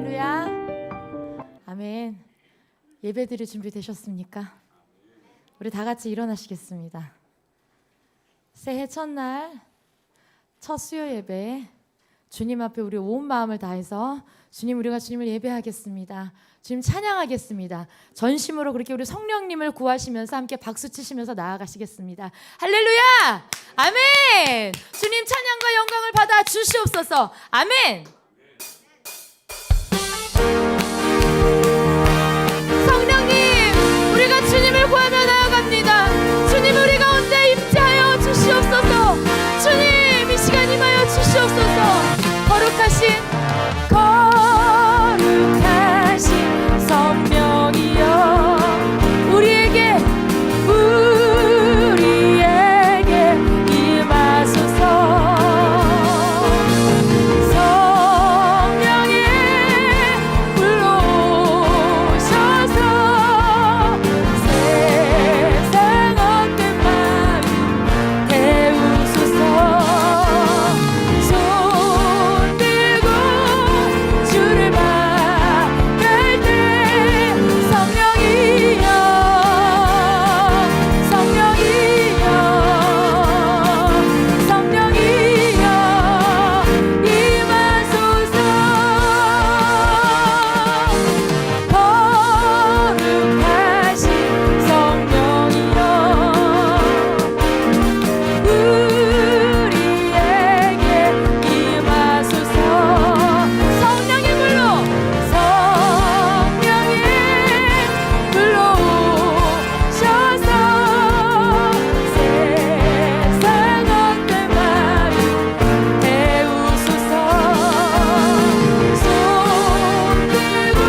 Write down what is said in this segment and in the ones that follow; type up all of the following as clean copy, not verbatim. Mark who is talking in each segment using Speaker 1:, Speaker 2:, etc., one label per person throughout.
Speaker 1: 할렐루야. 아멘. 예배드릴 준비 되셨습니까? 우리 다 같이 일어나시겠습니다. 새해 첫날 첫 수요 예배, 주님 앞에 우리 온 마음을 다해서 우리가 주님을 예배하겠습니다. 주님 찬양하겠습니다. 전심으로 그렇게 우리 성령님을 구하시면서 함께 박수 치시면서 나아가시겠습니다. 할렐루야! 아멘! 주님 찬양과 영광을 받아 주시옵소서. 아멘! 성령님, 우리가 주님을 구하며 나아갑니다. 주님, 우리 가운데 임재하여 주시옵소서. 주님, 이 시간 임하여 주시옵소서. 거룩하신 성령이여, 우리에게 임하소서. 성령의 불로 오셔서 세상 어떤 마음 태우소서. 손 들고 주를 바랄 때 성령이여, 성령이여, 성령이여 임하소서. 거룩하신 성령이여, 우리에게 임하소서. 성령의 불로 오셔서 세상 어떤 마음 태우소서. 손 들고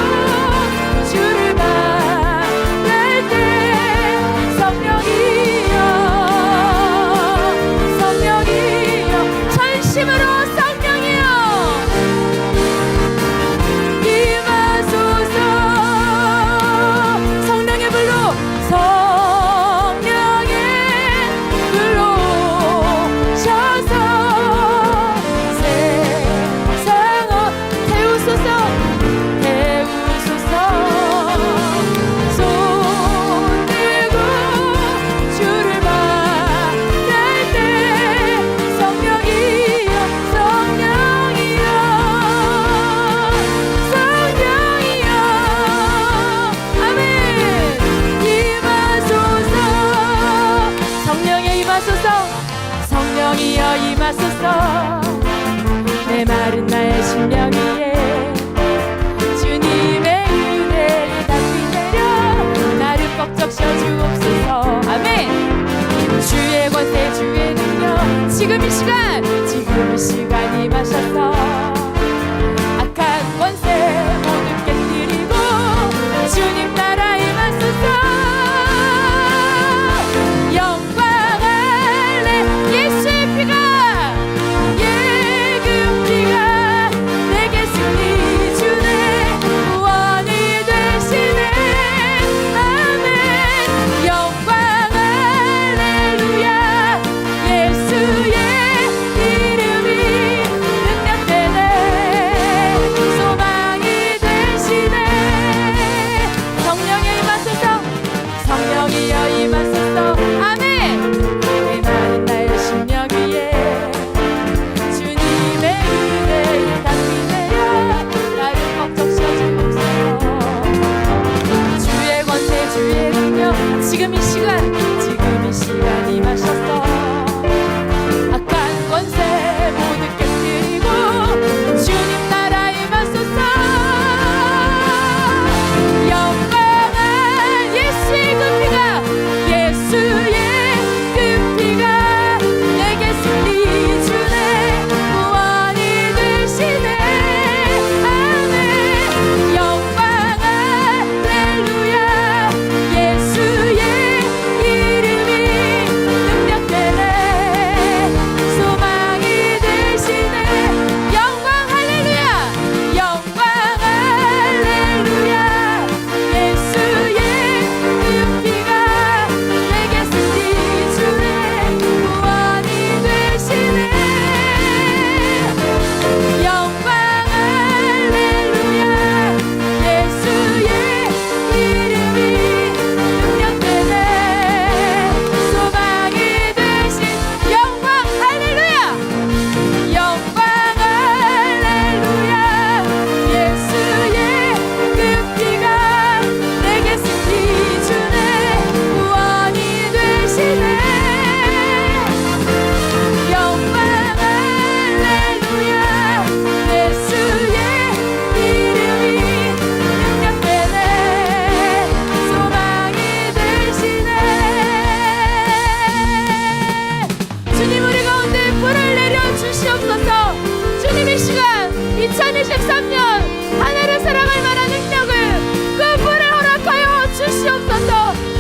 Speaker 1: 주를 바랄 때 성령이여, 성령이여, 전심으로 성령이여 임하소서. 성령의 불로, 성령의 불로 오셔서 세상 태우소서, 태우소서. 손 들고 주를 바랄 때 성령이여, 성령이여, 성령이여, 아멘. 임하소서. 성령의 임하소서. 성령이여 임하소서. 내 마른 나의 심령 위에 주님의 은혜를 담비 내려 나를 뻑적 씌워주옵소서. 아멘. 주의 권세, 주의 능력, 지금 이 시간 임하셔서 악한 권세 모두 깨뜨리고 주님 나라 임하소서. 영광 할래. 예수의 피가, 예금 피가 내게 승리 주네. 구원이 되시네. 아멘. 영광 할렐루야. 예수의 이름이 이 시간 2023년 한 해를 살아갈 만한 능력을 그 불에 허락하여 주시옵소서.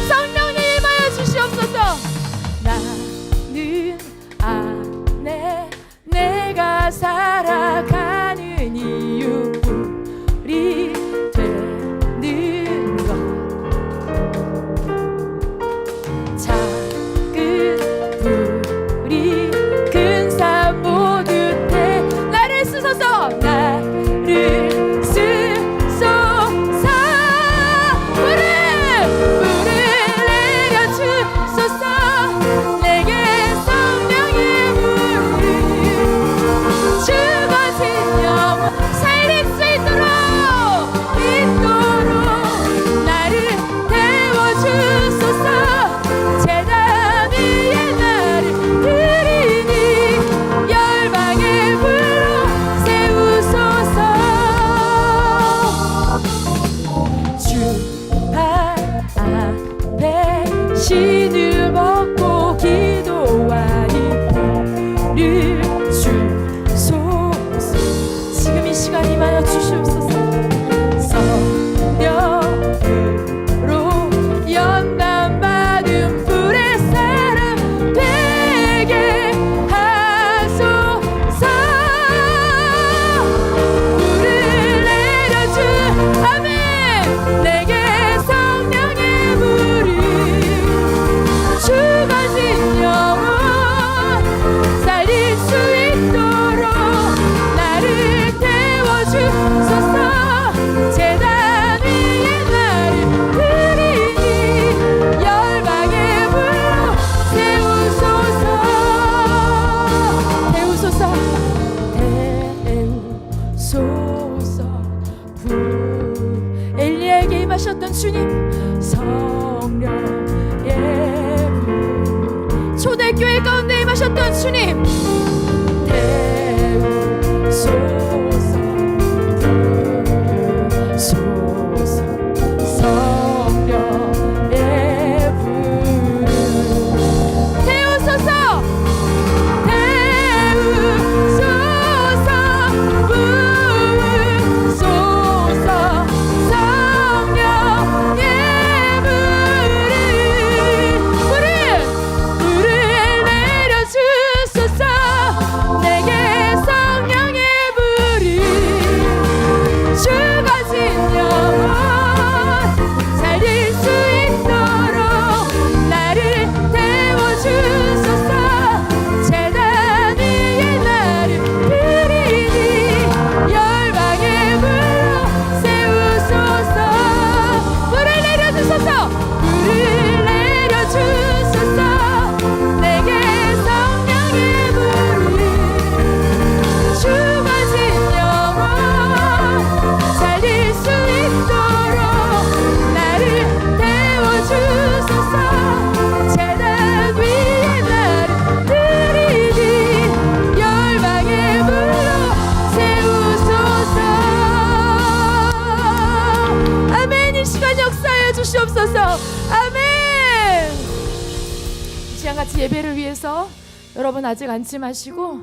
Speaker 1: 성령님 임하여 주시옵소서. 나는 안에 내가 살아가는 이유 우리 되는 것 작은 불이 큰 산 모두 때 나를 쓰소서. 나를 쓰소서. 불을 내려주소서. 내게 성령의 불을 죽어진 영혼 살릴 수 있도록 나를 태워주소서. 제단 위에 나를 드리니 열방의 불로 세우소서. 주 앞에 신을 먹고 기도하니 불을 주소서. 지금 이 시간 임하여 주시옵소서. 성령으로 연단받은 불의 사람 되게 하소서. 불을 내려주 아멘. 내게 성령의 불이 죽어진 영혼 살릴 수 있도록 나를 태워주소서. 제단 위에 나를 드리니 열방의 불로 세우소서. 태우소서. 태우소서. 불 엘리야에게 임하셨던 주님 성령의 불 초대교회 가운데 임하셨던 주님 태우소서. 소서. 성령의 불 태우소서. 태우소서. 불 쏘소서. 성령의 불을 내려주소서. 내게 성령의 불이 죽어진 영혼 살릴 수 있도록 나를 태워주소서. 제단 위에 나를 드리니 열방의 불로 세우소서. 불을 내려주소서. 불을 내려주소서. 내게 성령의 불이 죽어진 영혼 살릴 수 있도록 나를 태워주소서. 제단 위에 나를 드리니 열방의 불로 세우소서. 아멘. 이 시간 역사해 주시옵소서. 아멘. 이 시간같이 예배를 위해서 여러분 아직 앉지 마시고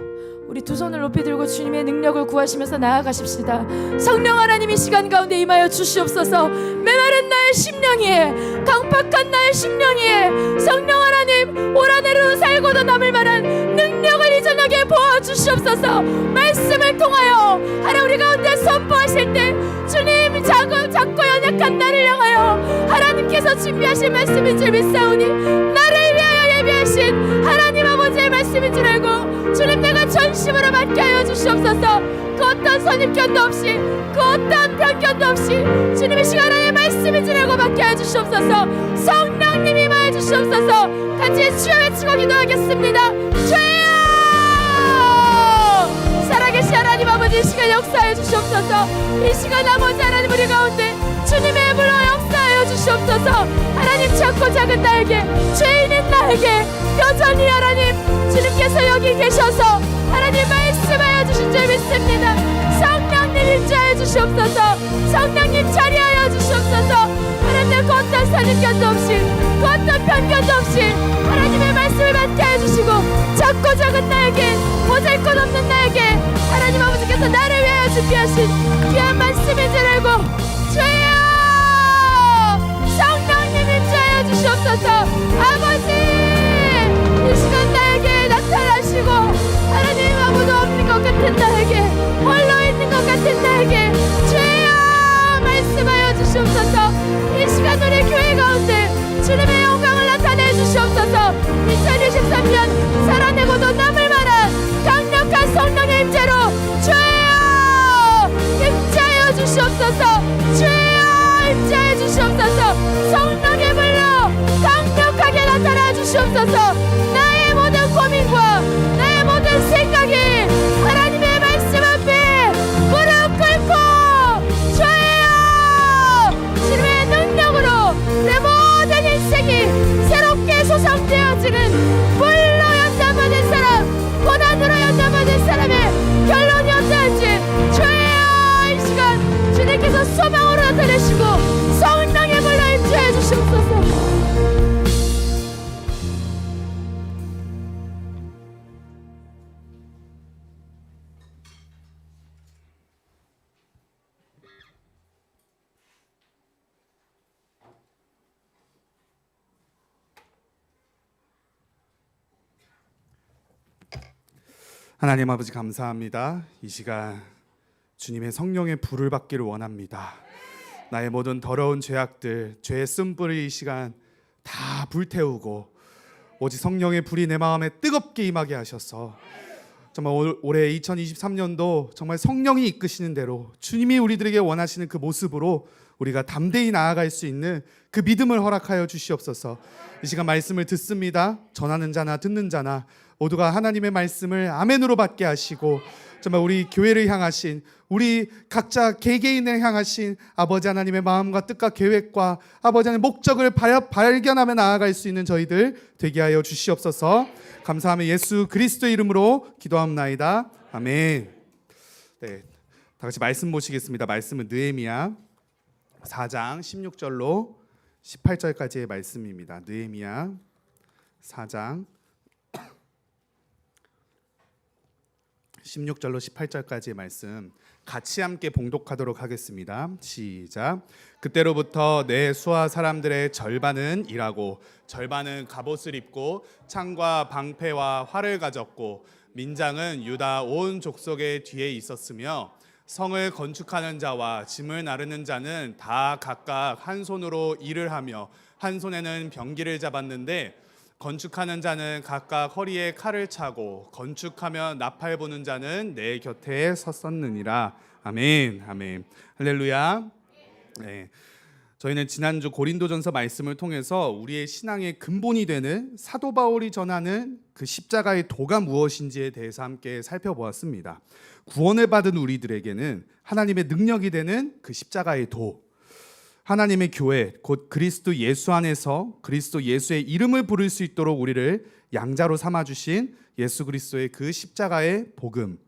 Speaker 1: 우리 두 손을 높이 들고 주님의 능력을 구하시면서 나아가십시다. 성령 하나님 이 시간 가운데 임하여 주시옵소서. 메마른 나의 심령이에 강팍한 나의 심령이에 성령 하나님 올 한 해로 살고도 남을 만한 능력을 이 저녁에 부어주시옵소서. 말씀을 통하여 하나님 우리 가운데 선포하실 때 주님 작고 연약한 나를 향하여 하나님께서 준비하신 말씀인 줄 믿사오니 나를 위하여 예비하신 하나님 아버지의 말씀인 줄 알고 주님 내가 전심으로 맡게 하여 주시옵소서. 그 어떤 선입견도 없이 그 어떤 편견도 없이 주님의 시간 안에 말씀인 줄 알고 맡게 하여 주시옵소서. 성령님이 임하여 주시옵소서. 같이 주여 외치고 기도하겠습니다. 주여 살아계신 하나님 아버지 이 시간 역사하여 주시옵소서. 이 시간 아버지 하나님 우리 가운데 주님의 불로 역사하여 주시옵소서. 하나님 작고 작은 나에게 죄인인 나에게 여전히 하나님 주님께서 여기 계셔서 하나님 말씀하여 주신 줄 믿습니다. 성령님 임재하여 주시옵소서. 성령님 자리하여 주시옵소서. 하나님 그 어떤 선입견도 없이 그 어떤 편견도 없이 하나님의 말씀을 받게 해주시고 작고 작은 나에게 보잘것없는 나에게 하나님 아버지께서 주신 귀한 말씀인 줄 알고 주여 성령님 임재하여 주시옵소서. 아버지 이 시간 나에게 나타나시고 하나님 아무도 없는 것 같은 나에게 홀로 있는 것 같은 나에게 주여 말씀하여 주시옵소서. 이 시간 우리 교회 가운데 주님의 영광을 나타내 주시옵소서. 2023년 살아내고도 남을 만한 강력한 성령의 임재로 주여 임재하여 주시옵소서. 주여 임재하여 주시옵소서. 성령의 불로 강력하게 나타나 주시옵소서. 나의 모든 고민과 나의 모든 생각이 하나님의 말씀 앞에 무릎 꿇고 주여 주님의 능력으로 내 모든 인생이 새롭게 소성되어지는 불로 연단받은 사람, 고난으로 연단받은 사람의 결론이 어떠한지 주여 이 시간 주님께서 소망으로 나타내시고 성령의 불로 임재해 주시옵소서.
Speaker 2: 하나님 아버지 감사합니다. 이 시간 주님의 성령의 불을 받기를 원합니다. 나의 모든 더러운 죄악들, 죄의 쓴불을 이 시간 다 불태우고 오직 성령의 불이 내 마음에 뜨겁게 임하게 하셔서 정말 올해 2023년도 정말 성령이 이끄시는 대로 주님이 우리들에게 원하시는 그 모습으로 우리가 담대히 나아갈 수 있는 그 믿음을 허락하여 주시옵소서. 이 시간 말씀을 듣습니다. 전하는 자나 듣는 자나 모두가 하나님의 말씀을 아멘으로 받게 하시고 정말 우리 교회를 향하신 우리 각자 개개인을 향하신 아버지 하나님의 마음과 뜻과 계획과 아버지 하나님의 목적을 발견하며 나아갈 수 있는 저희들 되게 하여 주시옵소서. 감사하며 예수 그리스도의 이름으로 기도합나이다. 아멘. 네, 다 같이 말씀 보시겠습니다. 말씀은 느헤미야 4장 16절로 18절까지의 말씀입니다. 느헤미야 4장 16절로 18절까지의 말씀 같이 함께 봉독하도록 하겠습니다. 시작. 그때로부터 내 수하 사람들의 절반은 일하고 절반은 갑옷을 입고 창과 방패와 활을 가졌고 민장은 유다 온 족속의 뒤에 있었으며 성을 건축하는 자와 짐을 나르는 자는 다 각각 한 손으로 일을 하며 한 손에는 병기를 잡았는데 건축하는 자는 각각 허리에 칼을 차고 건축하며 나팔 부는 자는 내 곁에 섰었느니라. 아멘. 아멘. 할렐루야. 네. 저희는 지난주 고린도전서 말씀을 통해서 우리의 신앙의 근본이 되는 사도 바울이 전하는 그 십자가의 도가 무엇인지에 대해서 함께 살펴보았습니다. 구원을 받은 우리들에게는 하나님의 능력이 되는 그 십자가의 도, 하나님의 교회 곧 그리스도 예수 안에서 그리스도 예수의 이름을 부를 수 있도록 우리를 양자로 삼아주신 예수 그리스도의 그 십자가의 복음,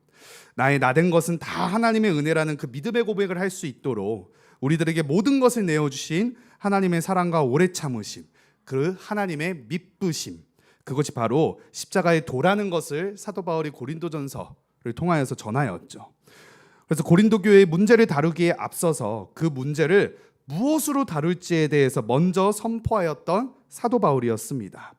Speaker 2: 나의 나된 것은 다 하나님의 은혜라는 그 믿음의 고백을 할 수 있도록 우리들에게 모든 것을 내어주신 하나님의 사랑과 오래 참으심, 그 하나님의 미쁘심, 그것이 바로 십자가의 도라는 것을 사도 바울이 고린도전서를 통하여서 전하였죠. 그래서 고린도 교회의 문제를 다루기에 앞서서 그 문제를 무엇으로 다룰지에 대해서 먼저 선포하였던 사도 바울이었습니다.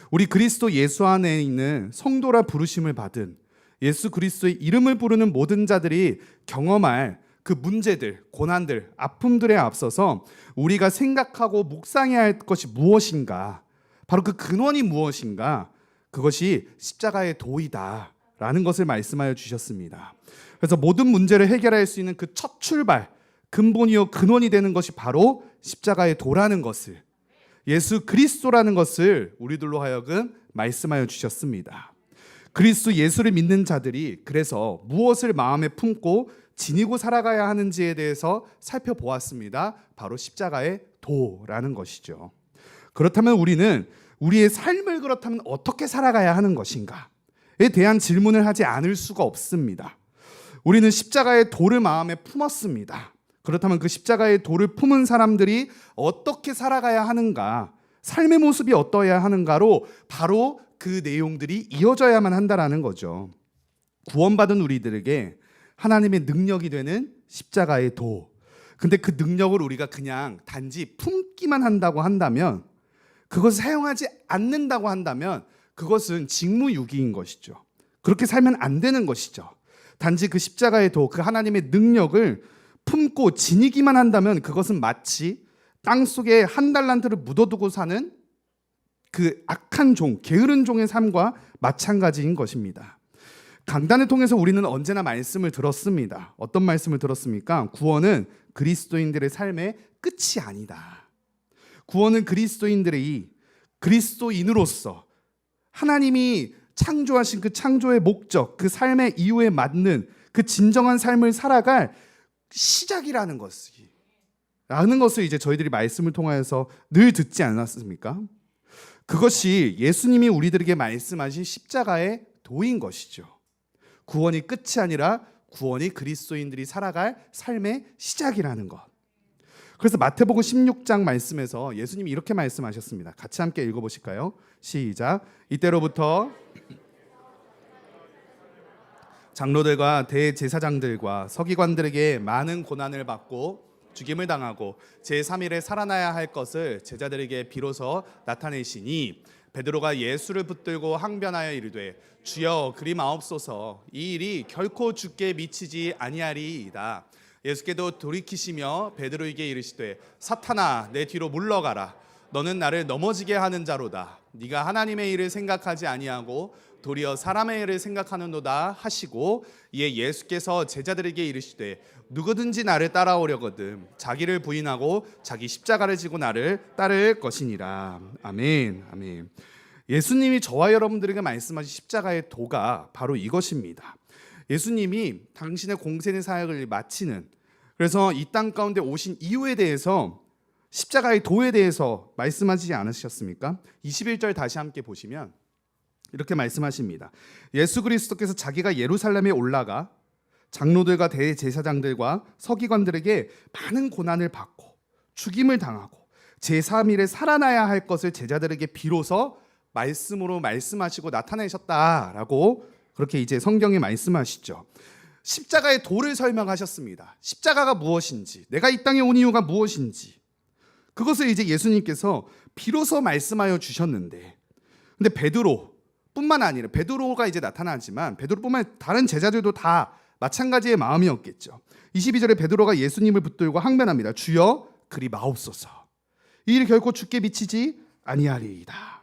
Speaker 2: 우리 그리스도 예수 안에 있는 성도라 부르심을 받은 예수 그리스도의 이름을 부르는 모든 자들이 경험할 그 문제들, 고난들, 아픔들에 앞서서 우리가 생각하고 묵상해야 할 것이 무엇인가, 바로 그 근원이 무엇인가, 그것이 십자가의 도이다 라는 것을 말씀하여 주셨습니다. 그래서 모든 문제를 해결할 수 있는 그 첫 출발, 근본이요 근원이 되는 것이 바로 십자가의 도라는 것을, 예수 그리스도라는 것을 우리들로 하여금 말씀하여 주셨습니다. 그리스도 예수를 믿는 자들이 그래서 무엇을 마음에 품고 지니고 살아가야 하는지에 대해서 살펴보았습니다. 바로 십자가의 도라는 것이죠. 그렇다면 우리는 우리의 삶을 그렇다면 어떻게 살아가야 하는 것인가에 대한 질문을 하지 않을 수가 없습니다. 우리는 십자가의 도를 마음에 품었습니다. 그렇다면 그 십자가의 도를 품은 사람들이 어떻게 살아가야 하는가, 삶의 모습이 어떠해야 하는가로 바로 그 내용들이 이어져야만 한다라는 거죠. 구원받은 우리들에게 하나님의 능력이 되는 십자가의 도. 근데 그 능력을 우리가 그냥 단지 품기만 한다고 한다면, 그것을 사용하지 않는다고 한다면 그것은 직무유기인 것이죠. 그렇게 살면 안 되는 것이죠. 단지 그 십자가의 도, 그 하나님의 능력을 품고 지니기만 한다면 그것은 마치 땅속에 한 달란트를 묻어두고 사는 그 악한 종, 게으른 종의 삶과 마찬가지인 것입니다. 강단을 통해서 우리는 언제나 말씀을 들었습니다. 어떤 말씀을 들었습니까? 구원은 그리스도인들의 삶의 끝이 아니다. 구원은 그리스도인들이 그리스도인으로서 하나님이 창조하신 그 창조의 목적, 그 삶의 이유에 맞는 그 진정한 삶을 살아갈 시작이라는 것을 이제 저희들이 말씀을 통하여서 늘 듣지 않았습니까? 그것이 예수님이 우리들에게 말씀하신 십자가의 도인 것이죠. 구원이 끝이 아니라 구원이 그리스도인들이 살아갈 삶의 시작이라는 것. 그래서 마태복음 16장 말씀에서 예수님이 이렇게 말씀하셨습니다. 같이 함께 읽어보실까요? 시작. 이때로부터 장로들과 대제사장들과 서기관들에게 많은 고난을 받고 죽임을 당하고 제3일에 살아나야 할 것을 제자들에게 비로소 나타내시니 베드로가 예수를 붙들고 항변하여 이르되 주여 그리 마옵소서 이 일이 결코 주께 미치지 아니하리이다. 예수께도 돌이키시며 베드로에게 이르시되 사탄아 내 뒤로 물러가라. 너는 나를 넘어지게 하는 자로다. 네가 하나님의 일을 생각하지 아니하고 도리어 사람의 일을 생각하는도다 하시고 이에 예수께서 제자들에게 이르시되 누구든지 나를 따라오려거든 자기를 부인하고 자기 십자가를 지고 나를 따를 것이니라. 아멘. 아멘. 예수님이 저와 여러분들에게 말씀하신 십자가의 도가 바로 이것입니다. 예수님이 당신의 공생의 사역을 마치는, 그래서 이 땅 가운데 오신 이유에 대해서 십자가의 도에 대해서 말씀하시지 않으셨습니까? 21절 다시 함께 보시면 이렇게 말씀하십니다. 예수 그리스도께서 자기가 예루살렘에 올라가 장로들과 대제사장들과 서기관들에게 많은 고난을 받고 죽임을 당하고 제3일에 살아나야 할 것을 제자들에게 비로소 말씀으로 말씀하시고 나타내셨다라고 그렇게 이제 성경에 말씀하시죠. 십자가의 도를 설명하셨습니다. 십자가가 무엇인지, 내가 이 땅에 온 이유가 무엇인지, 그것을 이제 예수님께서 비로소 말씀하여 주셨는데, 근데 베드로뿐만 아니라 베드로가 이제 나타나지만 베드로뿐만 아니라 다른 제자들도 다 마찬가지의 마음이었겠죠. 22절에 베드로가 예수님을 붙들고 항변합니다. 주여 그리 마옵소서. 이 일 결코 주께 미치지 아니하리이다.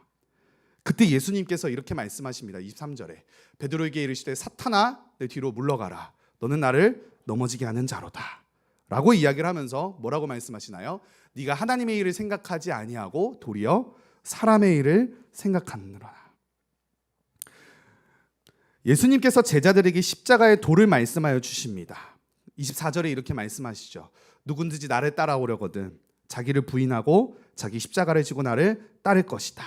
Speaker 2: 그때 예수님께서 이렇게 말씀하십니다. 23절에 베드로에게 이르시되 사탄아 내 뒤로 물러가라. 너는 나를 넘어지게 하는 자로다. 라고 이야기를 하면서 뭐라고 말씀하시나요? 네가 하나님의 일을 생각하지 아니하고 도리어 사람의 일을 생각하느라. 예수님께서 제자들에게 십자가의 도를 말씀하여 주십니다. 24절에 이렇게 말씀하시죠. 누구든지 나를 따라오려거든 자기를 부인하고 자기 십자가를 지고 나를 따를 것이다.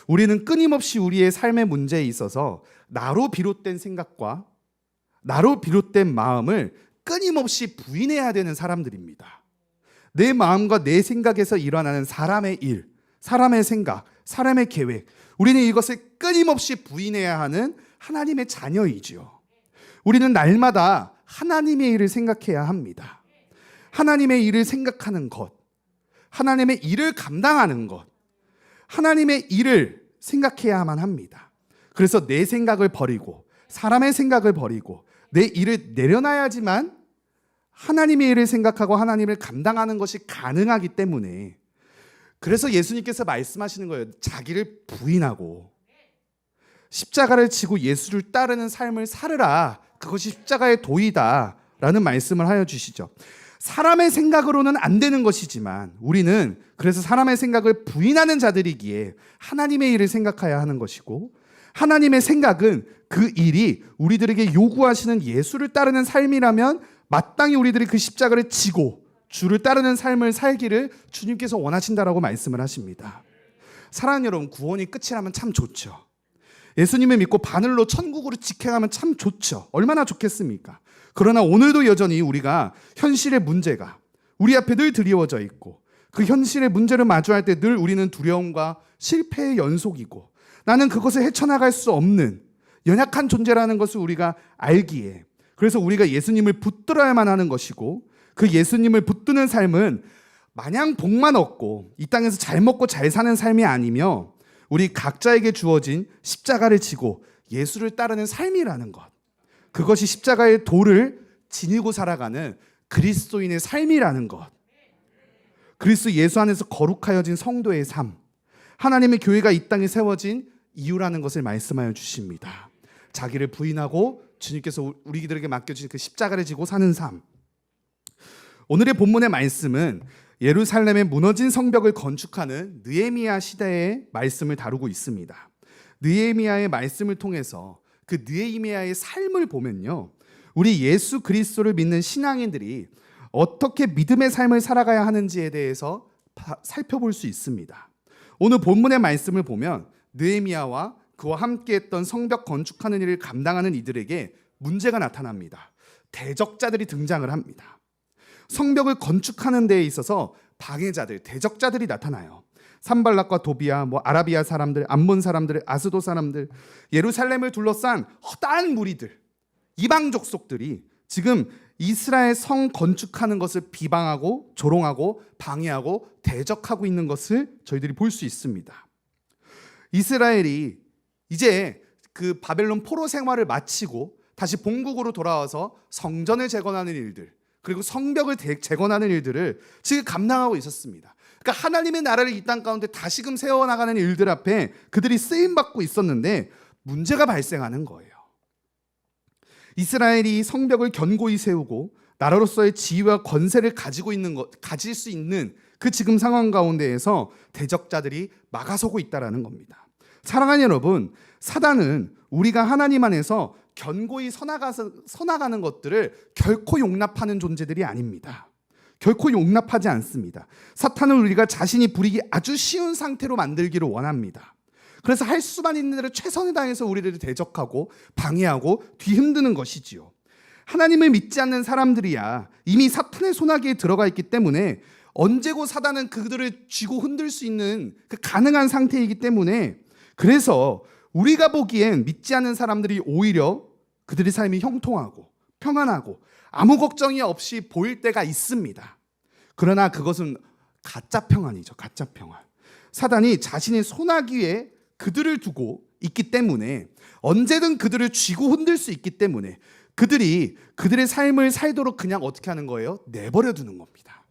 Speaker 2: 우리는 끊임없이 우리의 삶의 문제에 있어서 나로 비롯된 생각과 나로 비롯된 마음을 끊임없이 부인해야 되는 사람들입니다. 내 마음과 내 생각에서 일어나는 사람의 일, 사람의 생각, 사람의 계획, 우리는 이것을 끊임없이 부인해야 하는 하나님의 자녀이지요. 우리는 날마다 하나님의 일을 생각해야 합니다. 하나님의 일을 생각하는 것, 하나님의 일을 감당하는 것, 하나님의 일을 생각해야만 합니다. 그래서 내 생각을 버리고 사람의 생각을 버리고 내 일을 내려놔야지만 하나님의 일을 생각하고 하나님을 감당하는 것이 가능하기 때문에, 그래서 예수님께서 말씀하시는 거예요. 자기를 부인하고 십자가를 지고 예수를 따르는 삶을 살으라. 그것이 십자가의 도이다 라는 말씀을 하여 주시죠. 사람의 생각으로는 안 되는 것이지만 우리는 그래서 사람의 생각을 부인하는 자들이기에 하나님의 일을 생각해야 하는 것이고, 하나님의 생각은 그 일이 우리들에게 요구하시는 예수를 따르는 삶이라면 마땅히 우리들이 그 십자가를 지고 주를 따르는 삶을 살기를 주님께서 원하신다라고 말씀을 하십니다. 사랑하는 여러분, 구원이 끝이라면 참 좋죠. 예수님을 믿고 바늘로 천국으로 직행하면 참 좋죠. 얼마나 좋겠습니까? 그러나 오늘도 여전히 우리가 현실의 문제가 우리 앞에 늘 드리워져 있고, 그 현실의 문제를 마주할 때 늘 우리는 두려움과 실패의 연속이고, 나는 그것을 헤쳐나갈 수 없는 연약한 존재라는 것을 우리가 알기에, 그래서 우리가 예수님을 붙들어야만 하는 것이고, 그 예수님을 붙드는 삶은 마냥 복만 얻고 이 땅에서 잘 먹고 잘 사는 삶이 아니며 우리 각자에게 주어진 십자가를 지고 예수를 따르는 삶이라는 것, 그것이 십자가의 도를 지니고 살아가는 그리스도인의 삶이라는 것, 그리스도 예수 안에서 거룩하여진 성도의 삶, 하나님의 교회가 이 땅에 세워진 이유라는 것을 말씀하여 주십니다. 자기를 부인하고 주님께서 우리들에게 맡겨주신 그 십자가를 지고 사는 삶. 오늘의 본문의 말씀은 예루살렘의 무너진 성벽을 건축하는 느헤미야 시대의 말씀을 다루고 있습니다. 느헤미야의 말씀을 통해서 그 느헤미야의 삶을 보면요, 우리 예수 그리스도를 믿는 신앙인들이 어떻게 믿음의 삶을 살아가야 하는지에 대해서 살펴볼 수 있습니다. 오늘 본문의 말씀을 보면 느헤미야와 그와 함께했던 성벽 건축하는 일을 감당하는 이들에게 문제가 나타납니다. 대적자들이 등장을 합니다. 성벽을 건축하는 데에 있어서 방해자들, 대적자들이 나타나요. 산발락과 도비아, 아라비아 사람들, 암몬 사람들, 아스도 사람들, 예루살렘을 둘러싼 허다한 무리들, 이방 족속들이 지금 이스라엘 성 건축하는 것을 비방하고 조롱하고 방해하고 대적하고 있는 것을 저희들이 볼 수 있습니다. 이스라엘이 이제 그 바벨론 포로 생활을 마치고 다시 본국으로 돌아와서 성전을 재건하는 일들, 그리고 성벽을 재건하는 일들을 지금 감당하고 있었습니다. 그러니까 하나님의 나라를 이 땅 가운데 다시금 세워나가는 일들 앞에 그들이 쓰임받고 있었는데 문제가 발생하는 거예요. 이스라엘이 성벽을 견고히 세우고 나라로서의 지위와 권세를 가질 수 있는 그 지금 상황 가운데에서 대적자들이 막아서고 있다는 겁니다. 사랑하는 여러분, 사단은 우리가 하나님 안에서 견고히 서나가는 것들을 결코 용납하는 존재들이 아닙니다. 결코 용납하지 않습니다. 사탄은 우리가 자신이 부리기 아주 쉬운 상태로 만들기를 원합니다. 그래서 할 수만 있는 대로 최선을 다해서 우리를 대적하고 방해하고 뒤흔드는 것이지요. 하나님을 믿지 않는 사람들이야 이미 사탄의 소나기에 들어가 있기 때문에 언제고 사단은 그들을 쥐고 흔들 수 있는 그 가능한 상태이기 때문에, 그래서 우리가 보기엔 믿지 않는 사람들이 오히려 그들의 삶이 형통하고 평안하고 아무 걱정이 없이 보일 때가 있습니다. 그러나 그것은 가짜 평안이죠. 가짜 평안. 사단이 자신의 소나기에 그들을 두고 있기 때문에 언제든 그들을 쥐고 흔들 수 있기 때문에 그들이 그들의 삶을 살도록 그냥 어떻게 하는 거예요? 내버려 두는 겁니다.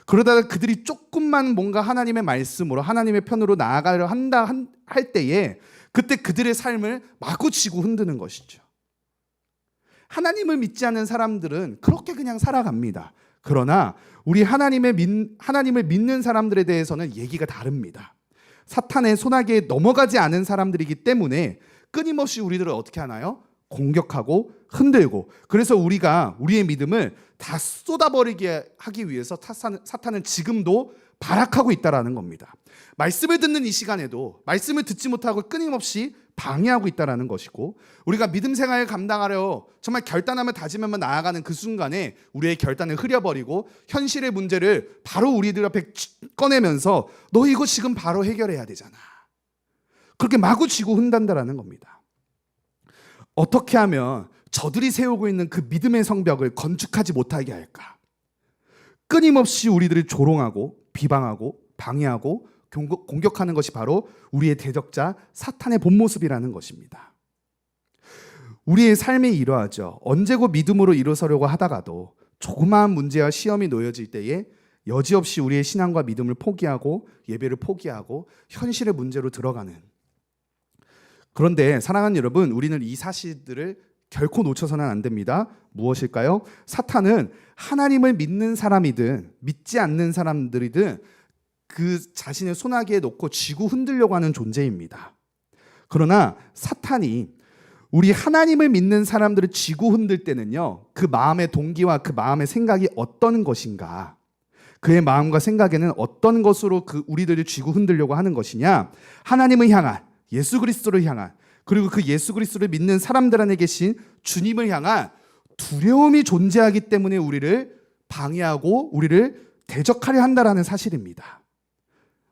Speaker 2: 그러다가 그들이 조금만 뭔가 하나님의 말씀으로 하나님의 편으로 나아가려 할 때에 그때 그들의 삶을 마구 쥐고 흔드는 것이죠. 하나님을 믿지 않는 사람들은 그렇게 그냥 살아갑니다. 그러나 우리 하나님을 믿는 사람들에 대해서는 얘기가 다릅니다. 사탄의 소나기에 넘어가지 않은 사람들이기 때문에 끊임없이 우리들을 어떻게 하나요? 공격하고 흔들고, 그래서 우리가 우리의 믿음을 다 쏟아버리게 하기 위해서 사탄은 지금도 발악하고 있다는 겁니다. 말씀을 듣는 이 시간에도 말씀을 듣지 못하고 끊임없이 방해하고 있다는 것이고, 우리가 믿음 생활을 감당하려 정말 결단하며 다짐하며 나아가는 그 순간에 우리의 결단을 흐려버리고 현실의 문제를 바로 우리들 앞에 꺼내면서 너 이거 지금 바로 해결해야 되잖아, 그렇게 마구 쥐고 흔든다는 겁니다. 어떻게 하면 저들이 세우고 있는 그 믿음의 성벽을 건축하지 못하게 할까? 끊임없이 우리들을 조롱하고 비방하고 방해하고 공격하는 것이 바로 우리의 대적자 사탄의 본 모습이라는 것입니다. 우리의 삶이 이러하죠. 언제고 믿음으로 일어서려고 하다가도 조그마한 문제와 시험이 놓여질 때에 여지없이 우리의 신앙과 믿음을 포기하고 예배를 포기하고 현실의 문제로 들어가는, 그런데 사랑하는 여러분, 우리는 이 사실들을 결코 놓쳐서는 안 됩니다. 무엇일까요? 사탄은 하나님을 믿는 사람이든 믿지 않는 사람들이든 그 자신의 소나기에 놓고 쥐고 흔들려고 하는 존재입니다. 그러나 사탄이 우리 하나님을 믿는 사람들을 쥐고 흔들 때는요, 그 마음의 동기와 그 마음의 생각이 어떤 것인가, 그의 마음과 생각에는 어떤 것으로 그 우리들을 쥐고 흔들려고 하는 것이냐, 하나님을 향한, 예수 그리스도를 향한, 그리고 그 예수 그리스도를 믿는 사람들 안에 계신 주님을 향한 두려움이 존재하기 때문에 우리를 방해하고 우리를 대적하려 한다는 사실입니다.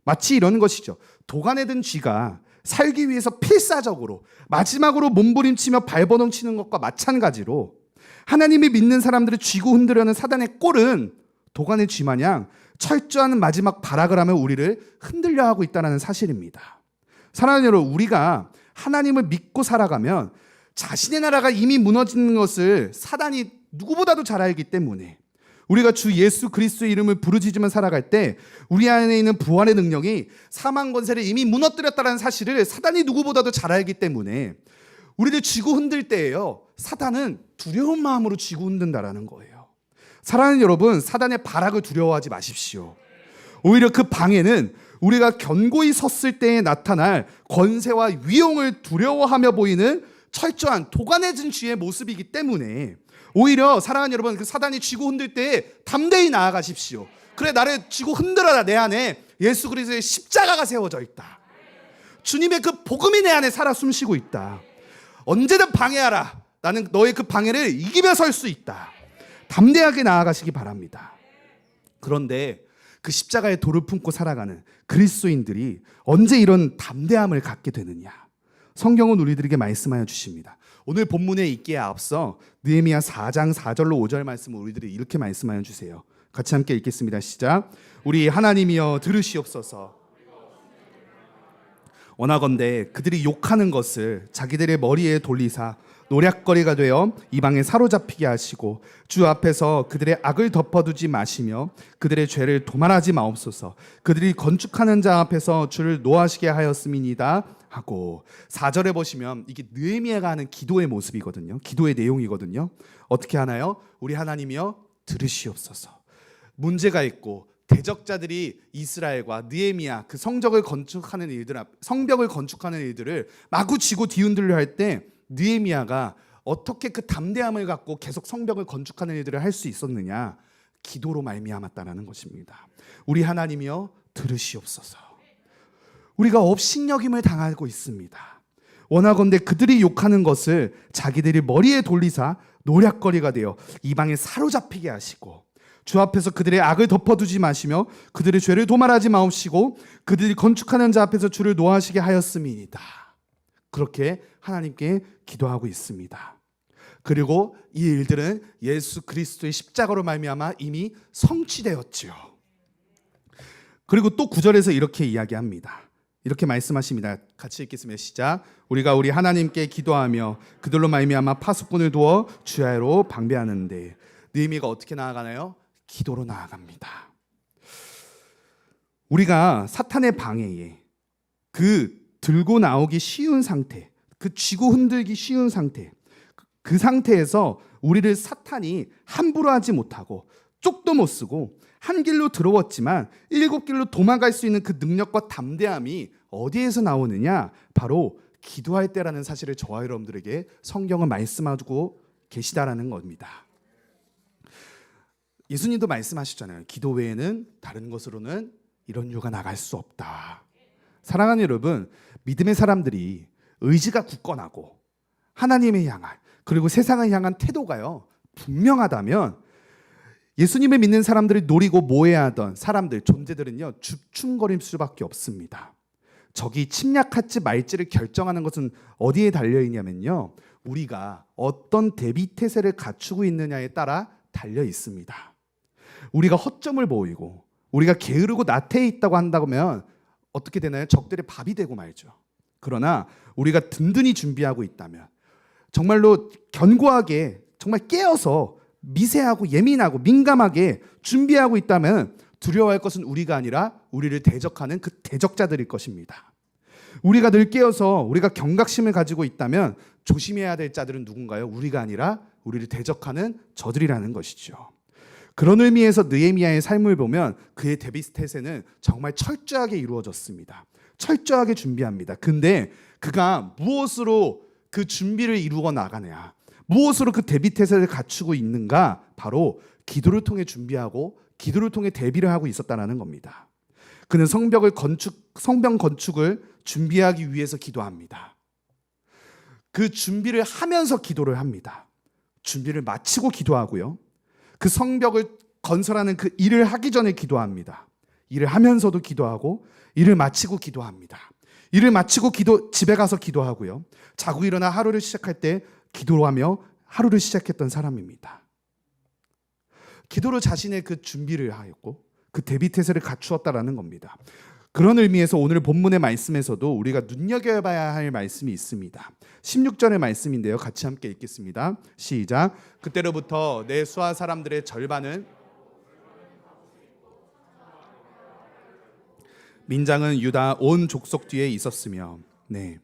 Speaker 2: 마치 이런 것이죠. 도간에 든 쥐가 살기 위해서 필사적으로 마지막으로 몸부림치며 발버둥치는 것과 마찬가지로 하나님이 믿는 사람들을 쥐고 흔들려는 사단의 꼴은 도간의 쥐마냥 철저한 마지막 발악을 하며 우리를 흔들려 하고 있다는 사실입니다. 사랑하는 여러분, 우리가 하나님을 믿고 살아가면 자신의 나라가 이미 무너지는 것을 사단이 누구보다도 잘 알기 때문에 우리가 주 예수 그리스도의 이름을 부르짖으며 살아갈 때 우리 안에 있는 부활의 능력이 사망 권세를 이미 무너뜨렸다는 사실을 사단이 누구보다도 잘 알기 때문에 우리를 쥐고 흔들 때에요, 사단은 두려운 마음으로 쥐고 흔든다라는 거예요. 사랑하는 여러분, 사단의 발악을 두려워하지 마십시오. 오히려 그 방해는 우리가 견고히 섰을 때에 나타날 권세와 위용을 두려워하며 보이는 철저한 도가내진 쥐의 모습이기 때문에 오히려 사랑하는 여러분, 그 사단이 쥐고 흔들 때 담대히 나아가십시오. 그래, 나를 쥐고 흔들어라. 내 안에 예수 그리스도의 십자가가 세워져 있다. 주님의 그 복음이 내 안에 살아 숨쉬고 있다. 언제든 방해하라. 나는 너의 그 방해를 이기며 설 수 있다. 담대하게 나아가시기 바랍니다. 그런데 그 십자가의 돌을 품고 살아가는 그리스도인들이 언제 이런 담대함을 갖게 되느냐? 성경은 우리들에게 말씀하여 주십니다. 오늘 본문에 있기에 앞서 느헤미야 4장 4절로 5절 말씀을 우리들이 이렇게 말씀하여 주세요. 같이 함께 읽겠습니다. 시작. 우리 하나님이여 들으시옵소서. 원하건대 그들이 욕하는 것을 자기들의 머리에 돌리사 노략거리가 되어 이방에 사로잡히게 하시고 주 앞에서 그들의 악을 덮어두지 마시며 그들의 죄를 도말하지 마옵소서. 그들이 건축하는 자 앞에서 주를 노하시게 하였음이니이다 하고, 4절에 보시면 이게 느헤미야가 하는 기도의 모습이거든요. 기도의 내용이거든요. 어떻게 하나요? 우리 하나님이여 들으시옵소서. 문제가 있고 대적자들이 이스라엘과 느헤미야 그 성벽을 건축하는 일들을 마구 쥐고 뒤흔들려 할 때 느헤미야가 어떻게 그 담대함을 갖고 계속 성벽을 건축하는 일들을 할 수 있었느냐? 기도로 말미암았다라는 것입니다. 우리 하나님이여 들으시옵소서. 우리가 업신여김을 당하고 있습니다. 원하건대 그들이 욕하는 것을 자기들이 머리에 돌리사 노략거리가 되어 이방에 사로잡히게 하시고 주 앞에서 그들의 악을 덮어두지 마시며 그들의 죄를 도말하지 마옵시고 그들이 건축하는 자 앞에서 주를 노하시게 하였음이니이다. 그렇게 하나님께 기도하고 있습니다. 그리고 이 일들은 예수 그리스도의 십자가로 말미암아 이미 성취되었지요. 그리고 또 9절에서 이렇게 이야기합니다. 이렇게 말씀하십니다. 같이 읽겠습니다. 시작. 우리가 우리 하나님께 기도하며 그들로 말미암아 파수꾼을 두어 주야로 방배하는데, 느헤미야가 어떻게 나아가나요? 기도로 나아갑니다. 우리가 사탄의 방해에 그 들고 나오기 쉬운 상태, 그 쥐고 흔들기 쉬운 상태, 그 상태에서 우리를 사탄이 함부로 하지 못하고 쪽도 못 쓰고 한 길로 들어왔지만 7길로 도망갈 수 있는 그 능력과 담대함이 어디에서 나오느냐? 바로 기도할 때라는 사실을 저와 여러분들에게 성경은 말씀하고 계시다라는 겁니다. 예수님도 말씀하셨잖아요. 기도 외에는 다른 것으로는 이런 유가 나갈 수 없다. 사랑하는 여러분, 믿음의 사람들이 의지가 굳건하고 하나님을 향한 그리고 세상을 향한 태도가요 분명하다면 예수님을 믿는 사람들이 노리고 모해하던 사람들, 존재들은요 줍춤거릴 수밖에 없습니다. 적이 침략할지 말지를 결정하는 것은 어디에 달려있냐면요, 우리가 어떤 대비태세를 갖추고 있느냐에 따라 달려 있습니다. 우리가 허점을 보이고 우리가 게으르고 나태해 있다고 한다면 어떻게 되나요? 적들의 밥이 되고 말죠. 그러나 우리가 든든히 준비하고 있다면, 정말로 견고하게 정말 깨어서 미세하고 예민하고 민감하게 준비하고 있다면 두려워할 것은 우리가 아니라 우리를 대적하는 그 대적자들일 것입니다. 우리가 늘 깨어서 우리가 경각심을 가지고 있다면 조심해야 될 자들은 누군가요? 우리가 아니라 우리를 대적하는 저들이라는 것이죠. 그런 의미에서 느헤미야의 삶을 보면 그의 대비태세는 정말 철저하게 이루어졌습니다. 철저하게 준비합니다. 근데 그가 무엇으로 그 준비를 이루어 나가느냐, 무엇으로 그 대비태세를 갖추고 있는가? 바로 기도를 통해 준비하고 기도를 통해 대비를 하고 있었다는 겁니다. 그는 성벽 건축을 준비하기 위해서 기도합니다. 그 준비를 하면서 기도를 합니다. 준비를 마치고 기도하고요, 그 성벽을 건설하는 그 일을 하기 전에 기도합니다. 일을 하면서도 기도하고 일을 마치고 기도합니다. 일을 마치고 집에 가서 기도하고요, 자고 일어나 하루를 시작할 때 기도하며 하루를 시작했던 사람입니다. 기도로 자신의 그 준비를 하였고 그 대비태세를 갖추었다라는 겁니다. 그런 의미에서 오늘 본문의 말씀에서도 우리가 눈여겨봐야 할 말씀이 있습니다. 16절의 말씀인데요. 같이 함께 읽겠습니다. 시작. 그때로부터 내 수하 사람들의 절반은 민장은 유다 온 족속 뒤에 있었으며, 네,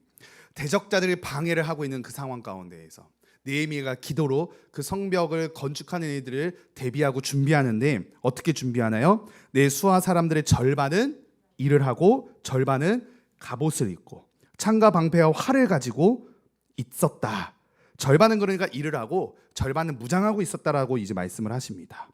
Speaker 2: 대적자들이 방해를 하고 있는 그 상황 가운데에서 느헤미야가 기도로 그 성벽을 건축하는 일들을 대비하고 준비하는데 어떻게 준비하나요? 내 수하 사람들의 절반은 일을 하고 절반은 갑옷을 입고 창과 방패와 활을 가지고 있었다. 절반은 그러니까 일을 하고 절반은 무장하고 있었다라고 이제 말씀을 하십니다.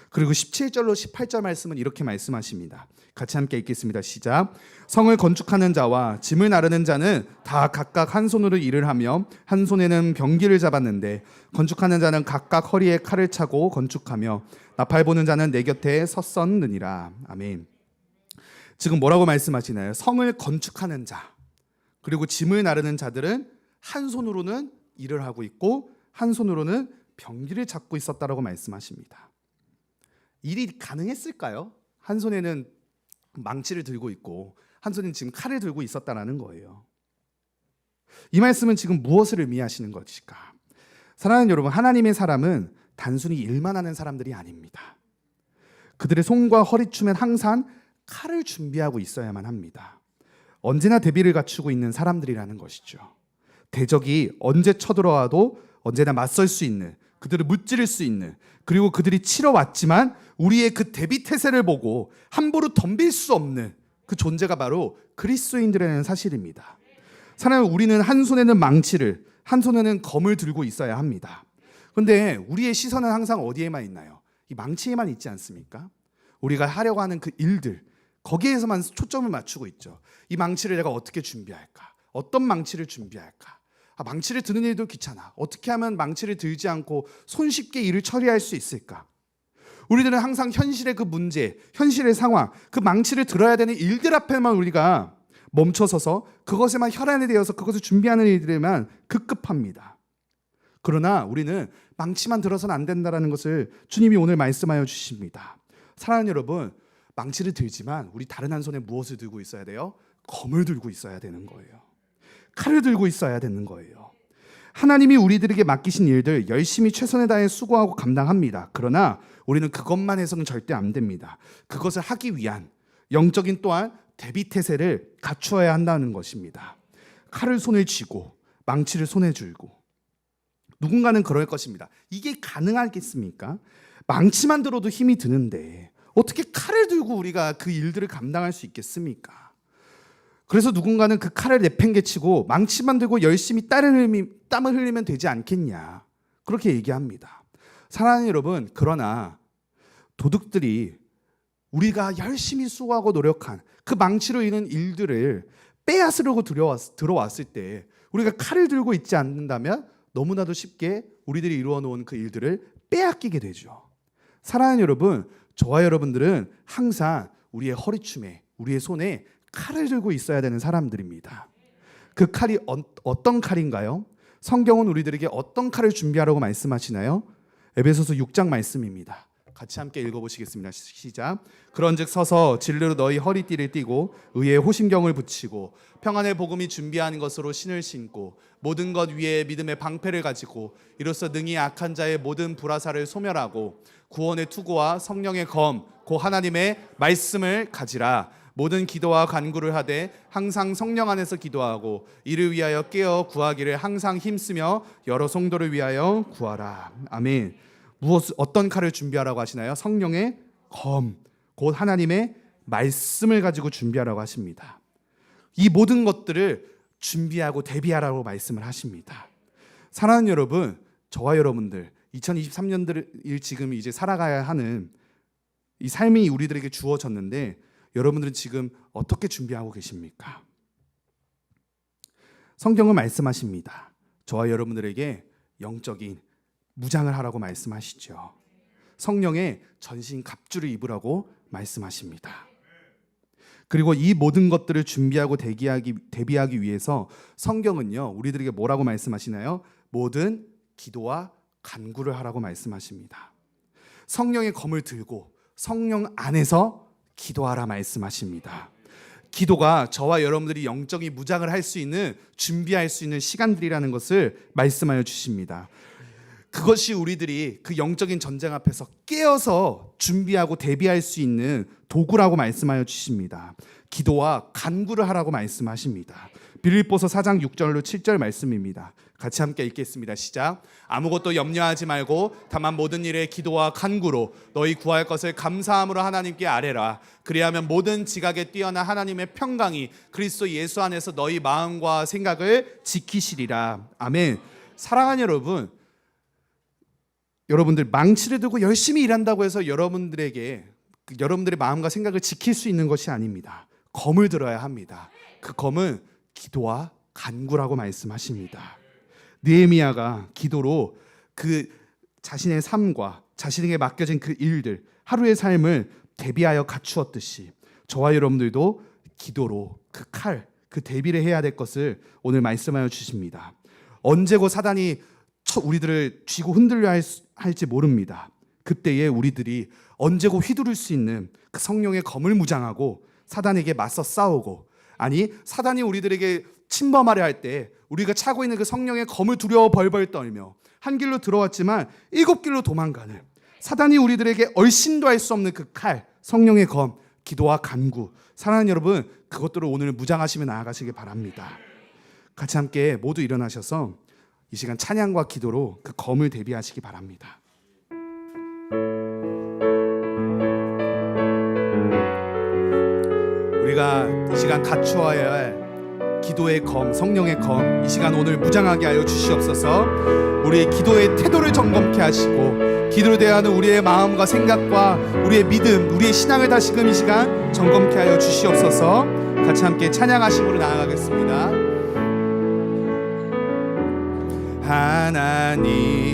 Speaker 2: 그리고 17절로 18절 말씀은 이렇게 말씀하십니다. 같이 함께 읽겠습니다. 시작. 성을 건축하는 자와 짐을 나르는 자는 다 각각 한 손으로 일을 하며 한 손에는 병기를 잡았는데 건축하는 자는 각각 허리에 칼을 차고 건축하며 나팔 보는 자는 내 곁에 섰었느니라. 아멘. 지금 뭐라고 말씀하시나요? 성을 건축하는 자 그리고 짐을 나르는 자들은 한 손으로는 일을 하고 있고 한 손으로는 병기를 잡고 있었다라고 말씀하십니다. 일이 가능했을까요? 한 손에는 망치를 들고 있고 한 손에는 지금 칼을 들고 있었다라는 거예요. 이 말씀은 지금 무엇을 의미하시는 것일까? 사랑하는 여러분, 하나님의 사람은 단순히 일만 하는 사람들이 아닙니다. 그들의 손과 허리춤엔 항상 칼을 준비하고 있어야만 합니다. 언제나 대비를 갖추고 있는 사람들이라는 것이죠. 대적이 언제 쳐들어와도 언제나 맞설 수 있는, 그들을 무찌를 수 있는, 그리고 그들이 치러 왔지만 우리의 그 대비 태세를 보고 함부로 덤빌 수 없는 그 존재가 바로 그리스도인들이라는 사실입니다. 사랑하는 우리는 한 손에는 망치를, 한 손에는 검을 들고 있어야 합니다. 그런데 우리의 시선은 항상 어디에만 있나요? 이 망치에만 있지 않습니까? 우리가 하려고 하는 그 일들, 거기에서만 초점을 맞추고 있죠. 이 망치를 내가 어떻게 준비할까? 어떤 망치를 준비할까? 망치를 드는 일도 귀찮아. 어떻게 하면 망치를 들지 않고 손쉽게 일을 처리할 수 있을까? 우리들은 항상 현실의 그 문제, 현실의 상황, 그 망치를 들어야 되는 일들 앞에만 우리가 멈춰서서 그것에만 혈안이 되어서 그것을 준비하는 일들에만 급급합니다. 그러나 우리는 망치만 들어서는 안 된다는 것을 주님이 오늘 말씀하여 주십니다. 사랑하는 여러분, 망치를 들지만 우리 다른 한 손에 무엇을 들고 있어야 돼요? 검을 들고 있어야 되는 거예요. 칼을 들고 있어야 되는 거예요. 하나님이 우리들에게 맡기신 일들 열심히 최선을 다해 수고하고 감당합니다. 그러나 우리는 그것만 해서는 절대 안 됩니다. 그것을 하기 위한 영적인 또한 대비태세를 갖추어야 한다는 것입니다. 칼을 손에 쥐고 망치를 손에 쥐고 누군가는 그럴 것입니다. 이게 가능하겠습니까? 망치만 들어도 힘이 드는데 어떻게 칼을 들고 우리가 그 일들을 감당할 수 있겠습니까? 그래서 누군가는 그 칼을 내팽개치고 망치만 들고 열심히 땀을 흘리면 되지 않겠냐, 그렇게 얘기합니다. 사랑하는 여러분, 그러나 도둑들이 우리가 열심히 수고하고 노력한 그 망치로 인한 일들을 빼앗으려고 들어왔을 때 우리가 칼을 들고 있지 않는다면 너무나도 쉽게 우리들이 이루어 놓은 그 일들을 빼앗기게 되죠. 사랑하는 여러분, 저와 여러분들은 항상 우리의 허리춤에, 우리의 손에 칼을 들고 있어야 되는 사람들입니다. 그 칼이 어떤 칼인가요? 성경은 우리들에게 어떤 칼을 준비하라고 말씀하시나요? 에베소서 6장 말씀입니다. 같이 함께 읽어보시겠습니다. 시작. 그런즉 서서 진리로 너희 허리띠를 띠고 의의 호심경을 붙이고 평안의 복음이 준비한 것으로 신을 신고 모든 것 위에 믿음의 방패를 가지고 이로써 능히 악한 자의 모든 불화살을 소멸하고 구원의 투구와 성령의 검 곧 하나님의 말씀을 가지라. 모든 기도와 간구를 하되 항상 성령 안에서 기도하고 이를 위하여 깨어 구하기를 항상 힘쓰며 여러 성도를 위하여 구하라. 아멘. 어떤 칼을 준비하라고 하시나요? 성령의 검, 곧 하나님의 말씀을 가지고 준비하라고 하십니다. 이 모든 것들을 준비하고 대비하라고 말씀을 하십니다. 사랑하는 여러분, 저와 여러분들 2023년들을 지금 이제 살아가야 하는 이 삶이 우리들에게 주어졌는데 여러분들은 지금 어떻게 준비하고 계십니까? 성경은 말씀하십니다. 저와 여러분들에게 영적인 무장을 하라고 말씀하시죠. 성령의 전신 갑주를 입으라고 말씀하십니다. 그리고 이 모든 것들을 준비하고 대비하기 위해서 성경은요, 우리들에게 뭐라고 말씀하시나요? 모든 기도와 간구를 하라고 말씀하십니다. 성령의 검을 들고 성령 안에서 기도하라 말씀하십니다. 기도가 저와 여러분들이 영적인 무장을 할 수 있는, 준비할 수 있는 시간들이라는 것을 말씀하여 주십니다. 그것이 우리들이 그 영적인 전쟁 앞에서 깨어서 준비하고 대비할 수 있는 도구라고 말씀하여 주십니다. 기도와 간구를 하라고 말씀하십니다. 빌립보서 4장 6절로 7절 말씀입니다. 같이 함께 읽겠습니다. 시작. 아무것도 염려하지 말고 다만 모든 일에 기도와 간구로 너희 구할 것을 감사함으로 하나님께 아뢰라. 그리하면 모든 지각에 뛰어난 하나님의 평강이 그리스도 예수 안에서 너희 마음과 생각을 지키시리라. 아멘. 사랑하는 여러분, 여러분들 망치를 들고 열심히 일한다고 해서 여러분들의 마음과 생각을 지킬 수 있는 것이 아닙니다. 검을 들어야 합니다. 그 검은 기도와 간구라고 말씀하십니다. 느헤미야가 기도로 그 자신의 삶과 자신에게 맡겨진 그 일들, 하루의 삶을 대비하여 갖추었듯이 저와 여러분들도 기도로 그 칼, 그 대비를 해야 될 것을 오늘 말씀하여 주십니다. 언제고 사단이 우리들을 쥐고 흔들려 할지 모릅니다. 그때에 우리들이 언제고 휘두를 수 있는 그 성령의 검을 무장하고 사단에게 맞서 싸우고, 아니 사단이 우리들에게 침범하려 할 때 우리가 차고 있는 그 성령의 검을 두려워 벌벌 떨며 한 길로 들어왔지만 7길로 도망가는, 사단이 우리들에게 얼씬도 할 수 없는 그 칼, 성령의 검, 기도와 간구, 사랑하는 여러분, 그것들을 오늘 무장하시며 나아가시기 바랍니다. 같이 함께 모두 일어나셔서 이 시간 찬양과 기도로 그 검을 대비하시기 바랍니다. 우리가 이 시간 갖추어야 할 기도의 검, 성령의 검, 이 시간 오늘 무장하게 하여 주시옵소서. 우리의 기도의 태도를 점검케 하시고 기도에 대한 우리의 마음과 생각과 우리의 믿음, 우리의 신앙을 다시금 이 시간 점검케 하여 주시옵소서. 같이 함께 찬양하심으로 나아가겠습니다.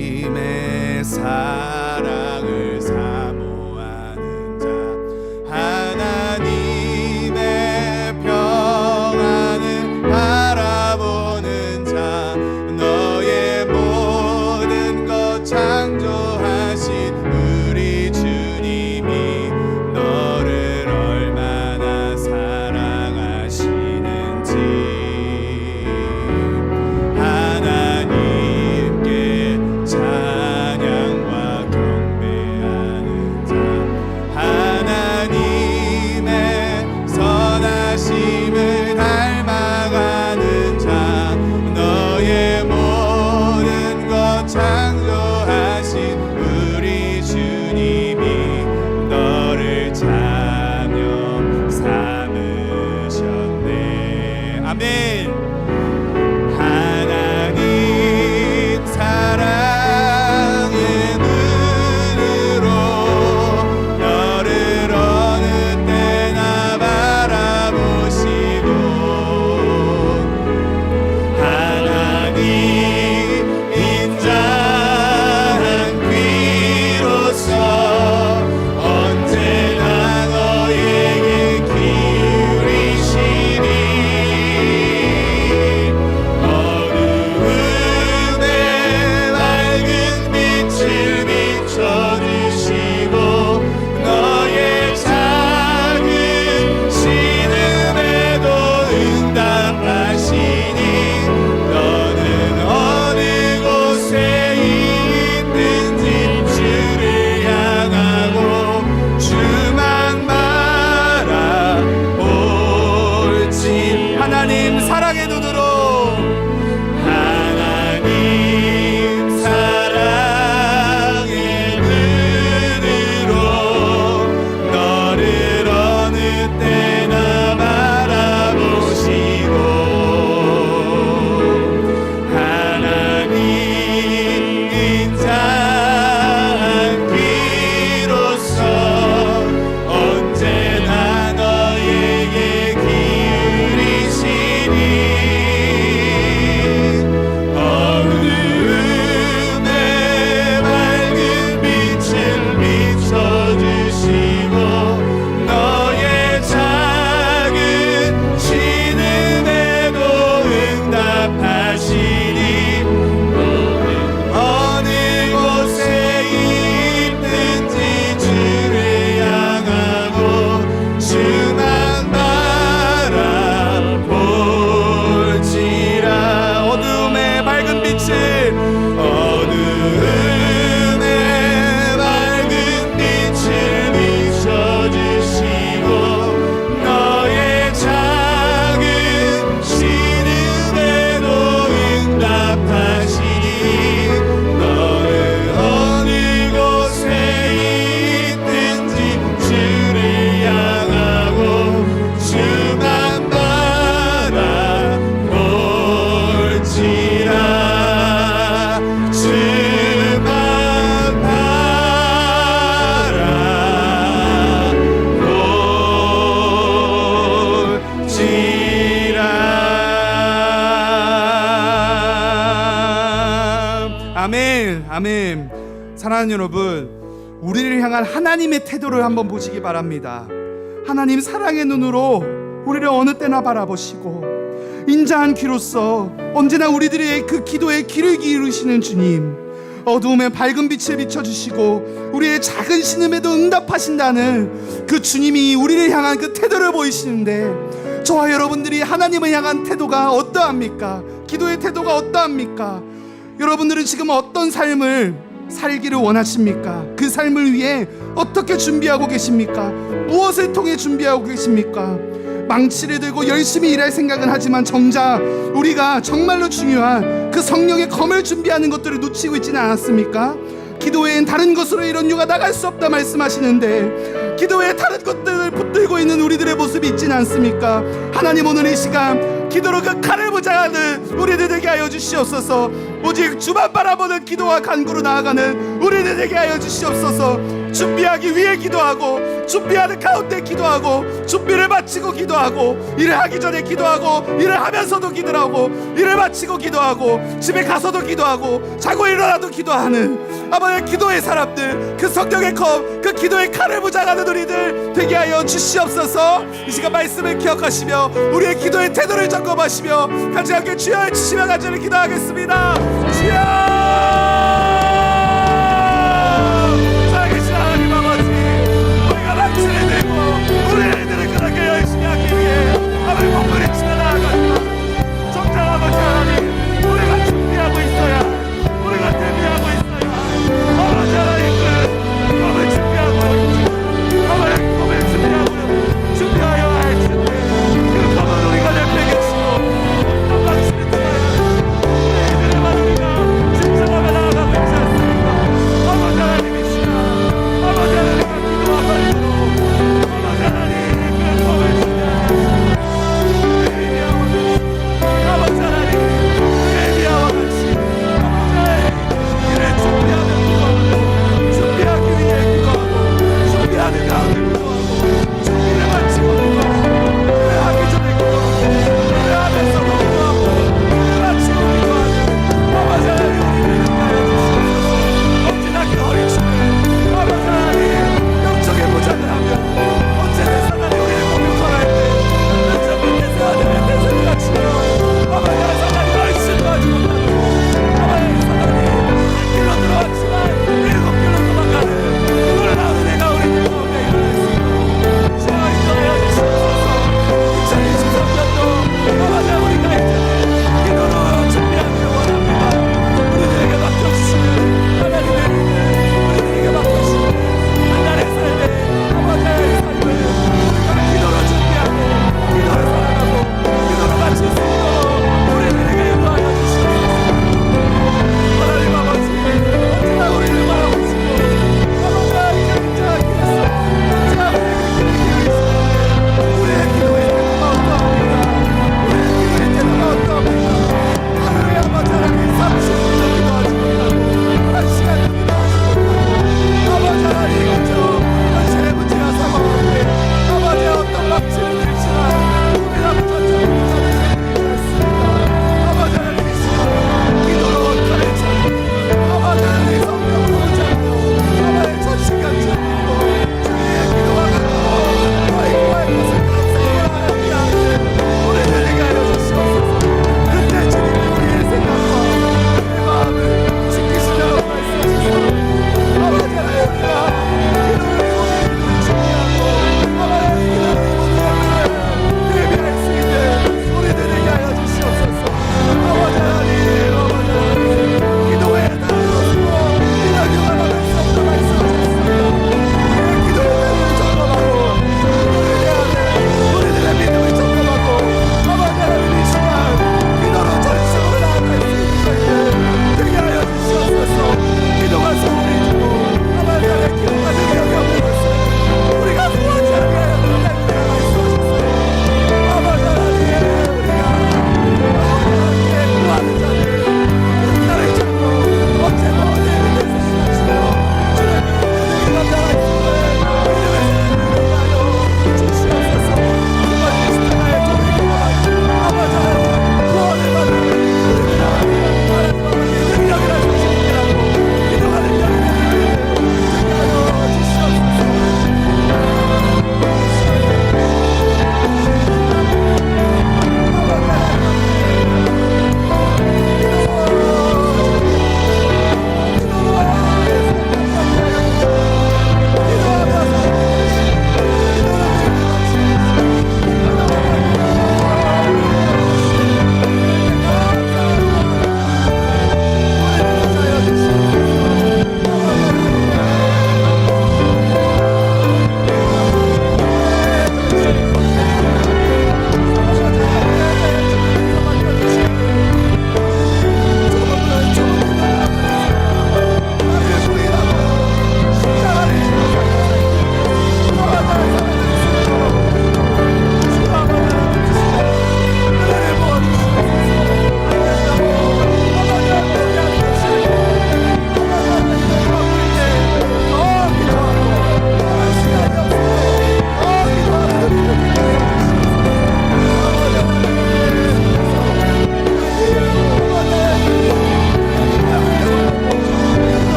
Speaker 2: 하나님의 사랑을 사모하는 자, 하나님의 평안을 바라보는 자, 너의 모든 것 창조하신 우리 주님이 너를 얼마나 사랑하시는지 하나님께 찬양과 아멘. 사랑하는 여러분, 우리를 향한 하나님의 태도를 한번 보시기 바랍니다. 하나님 사랑의 눈으로 우리를 어느 때나 바라보시고 인자한 귀로서 언제나 우리들의 그 기도에 귀를 기울이시는 주님, 어두움에 밝은 빛을 비춰주시고 우리의 작은 신음에도 응답하신다는 그 주님이 우리를 향한 그 태도를 보이시는데, 저와 여러분들이 하나님을 향한 태도가 어떠합니까? 기도의 태도가 어떠합니까? 여러분들은 지금 어떤 삶을 살기를 원하십니까? 그 삶을 위해 어떻게 준비하고 계십니까? 무엇을 통해 준비하고 계십니까? 망치를 들고 열심히 일할 생각은 하지만 정작 우리가 정말로 중요한 그 성령의 검을 준비하는 것들을 놓치고 있지는 않았습니까? 기도 외엔 다른 것으로 이런 유가 나갈 수 없다 말씀하시는데, 기도 외에 다른 것들을 붙들고 있는 우리들의 모습이 있지는 않습니까? 하나님, 오늘 이 시간 기도로 그 칼을 무장하는 우리들 되게 하여 주시옵소서. 오직 주만 바라보는 기도와 간구로 나아가는 우리들 되게 하여 주시옵소서. 준비하기 위해 기도하고, 준비하는 가운데 기도하고, 준비를 마치고 기도하고, 일을 하기 전에 기도하고, 일을 하면서도 기도하고, 일을 마치고 기도하고, 집에 가서도 기도하고, 자고 일어나도 기도하는 아버지 기도의 사람들, 그 성령의 검, 그 기도의 칼을 무장하는 우리들 되게 하여 주시옵소서. 이 시간 말씀을 기억하시며 우리의 기도의 태도를 점검하시며 같이 함께 주여 외치시며 간절히 기도하겠습니다. 주여! 살아계신 하나님 아버지, 우리가 망치를 들고 우리들을 그렇게 열심히 하기 위해 아버지 몸부림치며 나아갑니다. 정작 아버지 하나님, 우리가 준비하고 있어야, 우리가 대비하고 있어야 아버지 하나님 그 검을 준비하고 아버지 검을 준비하여 할 텐데, 그 검을 우리가 내팽개치고 또 망치를 들어야 우리들의 마음이가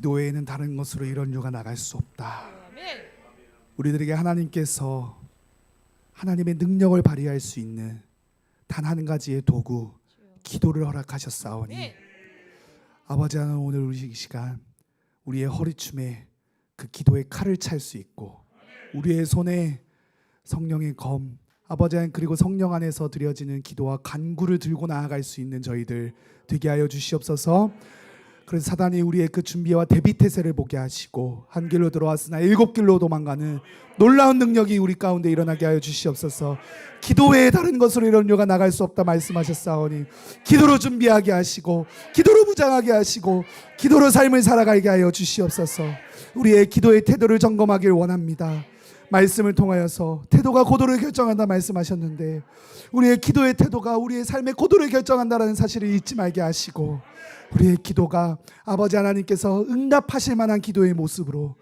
Speaker 2: 기도 외에는 다른 것으로 이런 유가 나갈 수 없다. 우리들에게 하나님께서 하나님의 능력을 발휘할 수 있는 단 한 가지의 도구, 기도를 허락하셨사오니 아버지 하나님, 오늘 우리 이 시간 우리의 허리춤에 그 기도의 칼을 찰 수 있고, 우리의 손에 성령의 검, 아버지 하나님, 그리고 성령 안에서 드려지는 기도와 간구를 들고 나아갈 수 있는 저희들 되게 하여 주시옵소서. 그래서 사단이 우리의 그 준비와 대비 태세를 보게 하시고, 한 길로 들어왔으나 일곱 길로 도망가는 놀라운 능력이 우리 가운데 일어나게 하여 주시옵소서. 기도 외에 다른 것으로 이런 요가 나갈 수 없다 말씀하셨사오니, 기도로 준비하게 하시고, 기도로 무장하게 하시고, 기도로 삶을 살아가게 하여 주시옵소서. 우리의 기도의 태도를 점검하길 원합니다. 말씀을 통하여서 태도가 고도를 결정한다 말씀하셨는데, 우리의 기도의 태도가 우리의 삶의 고도를 결정한다는 사실을 잊지 말게 하시고, 우리의 기도가 아버지 하나님께서 응답하실 만한 기도의 모습으로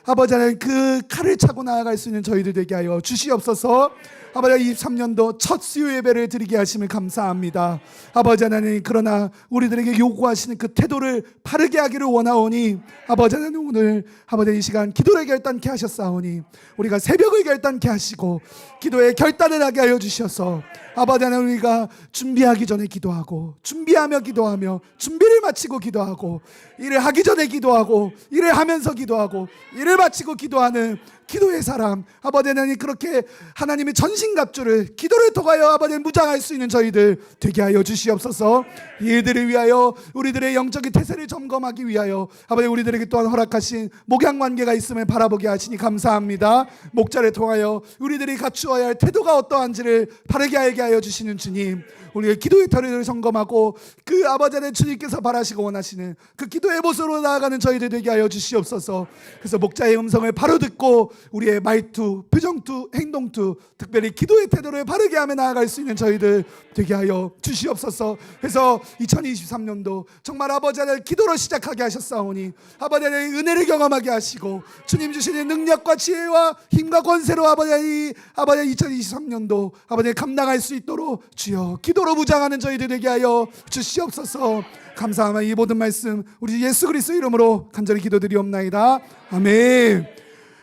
Speaker 2: 아버지 하나님 그 칼을 차고 나아갈 수 있는 저희들 되게 하여 주시옵소서. 아버지 23년도 첫 수요 예배를 드리게 하심을 감사합니다. 아버지 하나님, 그러나 우리들에게 요구하시는 그 태도를 바르게 하기를 원하오니, 아버지 하나님, 오늘 아버지 이 시간 기도를 결단케 하셨사오니 우리가 새벽을 결단케 하시고 기도의 결단을 하게 하여 주셔서, 아버지 하나님, 우리가 준비하기 전에 기도하고, 준비하며 기도하며, 준비를 마치고 기도하고, 일을 하기 전에 기도하고, 일을 하면서 기도하고, 일을 마치고 기도하는 기도의 사람, 아버지 하나님, 그렇게 하나님의 전신갑주를 기도를 통하여 아버지 무장할 수 있는 저희들 되게 하여 주시옵소서. 이 일들을 위하여, 우리들의 영적인 태세를 점검하기 위하여 아버지 우리들에게 또한 허락하신 목양관계가 있음을 바라보게 하시니 감사합니다. 목자를 통하여 우리들이 갖추어야 할 태도가 어떠한지를 바르게 알게 하여 주시는 주님, 우리의 기도의 터를 점검하고 그 아버지 하나님 주님께서 바라시고 원하시는 그 기도의 모습으로 나아가는 저희들 되게 하여 주시옵소서. 그래서 목자의 음성을 바로 듣고 우리의 말투, 표정투, 행동투, 특별히 기도의 태도를 바르게 하며 나아갈 수 있는 저희들 되게 하여 주시옵소서. 그래서 2023년도 정말 아버지 하나님 기도로 시작하게 하셨사오니, 아버지 하나님 은혜를 경험하게 하시고 주님 주시는 능력과 지혜와 힘과 권세로 아버지 2023년도 아버지 감당할 수 있도록 주여 기도로 무장하는 저희들 되게 하여 주시옵소서. 감사하며 이 모든 말씀 우리 예수 그리스도 이름으로 간절히 기도드리옵나이다. 아멘.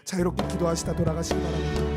Speaker 2: 자유롭게 기도하시다 돌아가시기 바랍니다.